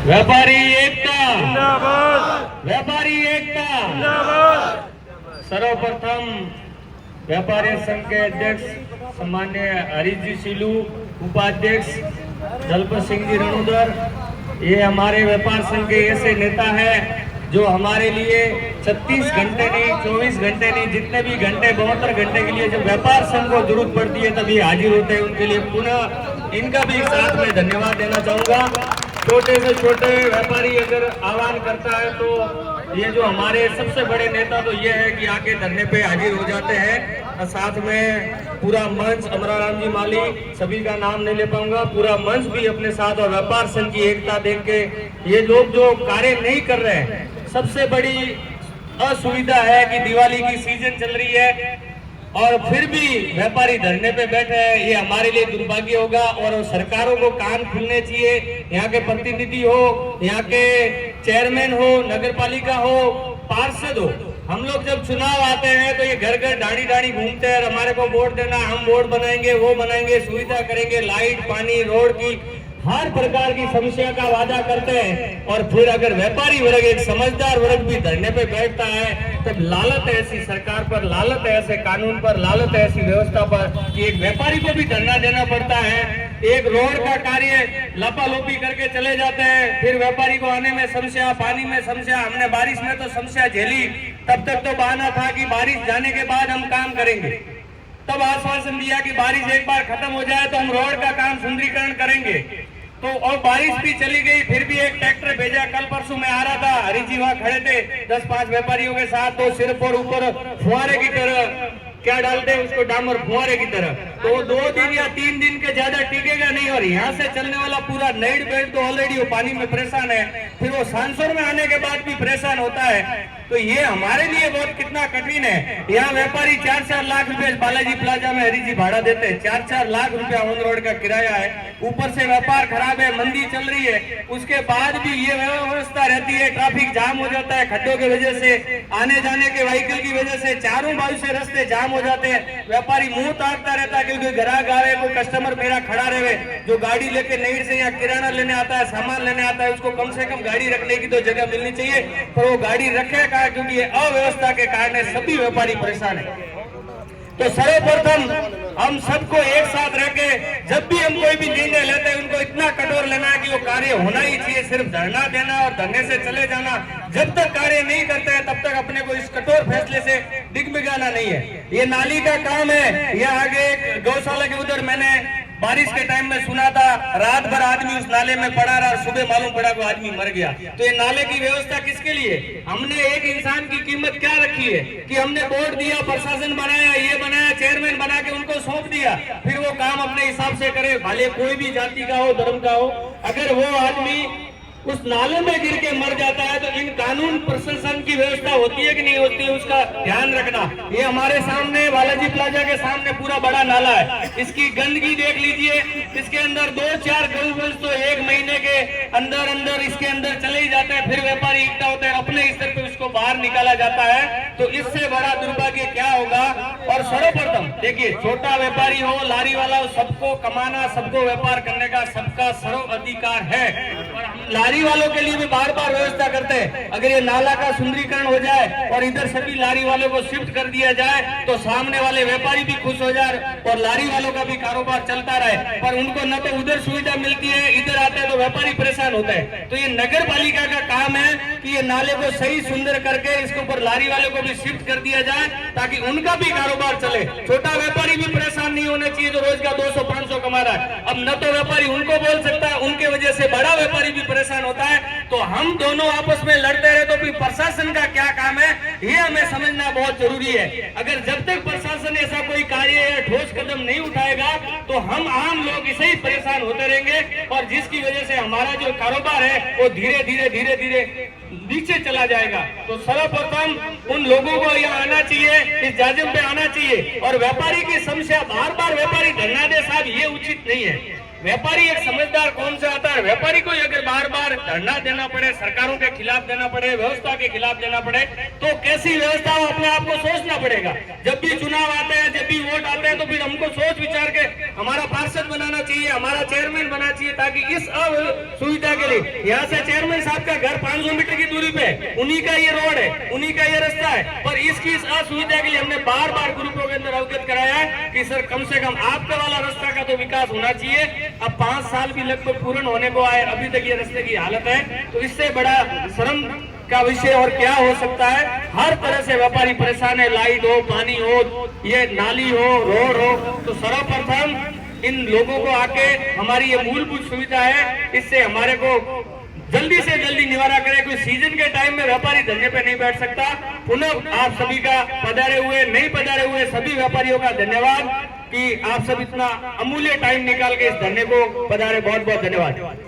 व्यापारी एकता जिंदाबाद। व्यापारी एकता जिंदाबाद। सर्वप्रथम व्यापारी संघ के अध्यक्ष सम्मान्य हरीश जी सीलू, उपाध्यक्ष दलपत सिंह जी रणुदर, ये हमारे व्यापार संघ के ऐसे नेता हैं जो हमारे लिए 36 घंटे नहीं, 24 घंटे नहीं, जितने भी घंटे 72 घंटे के लिए जब व्यापार संघ को जरूरत पड़ती है तभी हाजिर होते हैं। उनके लिए पुनः इनका भी साथ में धन्यवाद देना चाहूँगा। छोटे से छोटे व्यापारी अगर आह्वान करता है तो ये जो हमारे सबसे बड़े नेता तो ये है कि आके धरने पे हाजिर हो जाते हैं। और साथ में पूरा मंच, अमराराम जी माली, सभी का नाम नहीं ले पाऊंगा, पूरा मंच भी अपने साथ और व्यापार संघ की एकता देख के ये लोग जो कार्य नहीं कर रहे हैं, सबसे बड़ी असुविधा है कि दिवाली की सीजन चल रही है और फिर भी व्यापारी धरने पे बैठे हैं। ये हमारे लिए दुर्भाग्य होगा और सरकारों को कान खुलने चाहिए। यहाँ के प्रतिनिधि हो, यहाँ के चेयरमैन हो, नगर पालिका हो, पार्षद हो, हम लोग जब चुनाव आते हैं तो ये घर घर डाड़ी डाड़ी घूमते हैं, हमारे को वोट देना, हम वोट बनाएंगे, वो बनाएंगे, सुविधा करेंगे, लाइट, पानी, रोड की हर प्रकार की समस्या का वादा करते हैं। और फिर अगर व्यापारी वर्ग, एक समझदार वर्ग भी धरने पे बैठता है तब लालत है ऐसी सरकार पर, लालत है ऐसे कानून पर, लालत है ऐसी व्यवस्था पर कि एक व्यापारी को भी धरना देना पड़ता है। एक रोड का कार्य लपालोपी करके चले जाते हैं, फिर व्यापारी को आने में समस्या, पानी में समस्या। हमने बारिश में तो समस्या झेली, तब तक तो बहाना था कि बारिश जाने के बाद हम काम करेंगे, तब आश्वासन दिया कि बारिश एक बार खत्म हो जाए तो हम रोड का काम सुंदरीकरण करेंगे। तो और बारिश भी चली गई, फिर भी एक ट्रैक्टर भेजा। कल परसों में आ रहा था, हरीश जी वहां खड़े थे 10-5 व्यापारियों के साथ, तो सिर्फ और ऊपर फुहारे की तरह क्या डालते हैं उसको, डामर फुहारे की तरह, तो 2 दिन या 3 दिन के ज्यादा टिकेगा नहीं। और यहाँ से चलने वाला पूरा नाइट बेल्ट तो ऑलरेडी वो पानी में परेशान है, फिर वो सांसोर में आने के बाद भी परेशान होता है। तो ये हमारे लिए बहुत कितना कठिन है। यहाँ व्यापारी 4-4 लाख रुपए बालाजी प्लाजा में हरीश जी भाड़ा देते हैं, 4-4 लाख रुपया ऑन रोड का किराया है, ऊपर से व्यापार खराब है, मंदी चल रही है, उसके बाद भी ये व्यवस्था रहती है। ट्रैफिक जाम हो जाता है खड्डों की वजह से, आने जाने के व्हीकल की वजह से, चारों बाजू से रास्ते जाम हो जाते हैं। व्यापारी मुंह ताकता रहता है क्योंकि ग्राहक आवे, कोई कस्टमर मेरा खड़ा रहे, जो गाड़ी लेके नई से यहाँ किराना लेने आता है, सामान लेने आता है, उसको कम से कम गाड़ी रखने की तो जगह मिलनी चाहिए, पर वो गाड़ी रखेगा क्योंकि ये अव्यवस्था के कारण सभी व्यापारी परेशान है। तो सर्वप्रथम हम सबको एक साथ रह के जब भी हम कोई भी निर्णय लेते हैं उनको इतना कठोर लेना है कि वो कार्य होना ही चाहिए। सिर्फ धरना देना और धरने से चले जाना, जब तक कार्य नहीं करते हैं तब तक अपने को इस कठोर फैसले से डिगमिगाना नहीं है। ये नाली का काम है, ये आगे गौशाला के उधर मैंने बारिश के टाइम में सुना था, रात भर आदमी उस नाले में पड़ा रहा, सुबह मालूम पड़ा को आदमी मर गया। तो ये नाले की व्यवस्था किसके लिए? हमने एक इंसान की कीमत क्या रखी है कि हमने बोर्ड दिया, प्रशासन बनाया, ये बनाया, चेयरमैन बना के उनको सौंप दिया, फिर वो काम अपने हिसाब से करे, भले कोई भी जाति का हो, धर्म का हो। अगर वो आदमी उस नाले में गिर के मर जाता है तो इन कानून प्रशासन की व्यवस्था होती है कि नहीं होती है, उसका ध्यान रखना। ये हमारे सामने बालाजी प्लाजा के सामने पूरा बड़ा नाला है, इसकी गंदगी देख लीजिए, इसके अंदर 2-4 गौवंश तो 1 महीने के अंदर इसके अंदर चले ही जाते हैं, फिर व्यापारी इकट्ठा होते हैं, अपने स्तर पे उसको बाहर निकाला जाता है। तो इससे बड़ा दुर्भाग्य क्या होगा? और सर्वप्रथम देखिए, छोटा व्यापारी हो, लारी वाला हो, सबको कमाना, सबको व्यापार करने का सबका सर्व अधिकार है। और हम लारी वालों के लिए भी बार बार व्यवस्था करते हैं, अगर ये नाला का सुंदरीकरण हो जाए और इधर सभी लारी वालों को शिफ्ट कर दिया जाए तो सामने वाले व्यापारी भी खुश हो जाए और लारी वालों का भी कारोबार चलता रहे। पर उनको न तो उधर सुविधा मिलती है, इधर आते हैं तो व्यापारी परेशान होते हैं। तो ये नगर पालिका का काम है कि ये नाले को सही सुंदर करके इसके ऊपर लारी वालों को भी शिफ्ट कर दिया जाए ताकि उनका भी कारोबार चले। छोटा व्यापारी भी परेशान नहीं होना चाहिए जो रोज का 200-500 कमा रहा है। अब न तो व्यापारी उनको बोल सकता है, उनके वजह से बड़ा व्यापारी भी परेशान होता है। तो हम दोनों आपस में लड़ते रहे तो फिर प्रशासन का क्या काम है, ये हमें समझना बहुत जरूरी है। अगर जब तक प्रशासन ऐसा कोई कार्य या ठोस कदम नहीं उठाएगा तो हम आम लोग इसे ही परेशान होते रहेंगे और जिसकी वजह से हमारा जो कारोबार है वो धीरे धीरे नीचे चला जाएगा। तो सर्वप्रथम उन लोगों को यहाँ आना चाहिए, इस जाजिम पे आना चाहिए और व्यापारी की समस्या बार बार व्यापारी धरना दे, साहब ये उचित नहीं है। व्यापारी एक समझदार कौन से आता है। व्यापारी को अगर बार बार धरना देना पड़े, सरकारों के खिलाफ देना पड़े, व्यवस्था के खिलाफ देना पड़े, तो कैसी व्यवस्था हो अपने आप को सोचना पड़ेगा। जब भी चुनाव आते हैं, जब भी वोट आते हैं, तो फिर हमको सोच विचार के हमारा पार्षद बनाना चाहिए, हमारा चेयरमैन बनाना चाहिए, ताकि इस सुविधा के लिए यहाँ से चेयरमैन साहब का घर 500 मीटर की दूरी पे, उन्हीं का ये रोड है, उन्हीं का ये रास्ता है, पर इसकी इस असुविधा के लिए हमने बार बार ग्रुपों के अंदर अवगत कराया है कि सर कम से कम आपका वाला रास्ता का तो विकास होना चाहिए। अब 5 साल भी लगभग पूर्ण होने को आए, अभी तक ये रास्ते की हालत है, तो इससे बड़ा शर्म का विषय और क्या हो सकता है। हर तरह से व्यापारी परेशान है, लाइट हो, पानी हो, ये नाली हो, रोड हो, तो सर्वप्रथम इन लोगों को आके हमारी ये मूलभूत सुविधा है, इससे हमारे को जल्दी से जल्दी निवारा करें। कोई सीजन के टाइम में व्यापारी धरने पे नहीं बैठ सकता। पुनः आप सभी का पधारे हुए, नहीं पधारे हुए सभी व्यापारियों का धन्यवाद कि आप सब इतना अमूल्य टाइम निकाल के इस धरने को पधारे। बहुत बहुत धन्यवाद।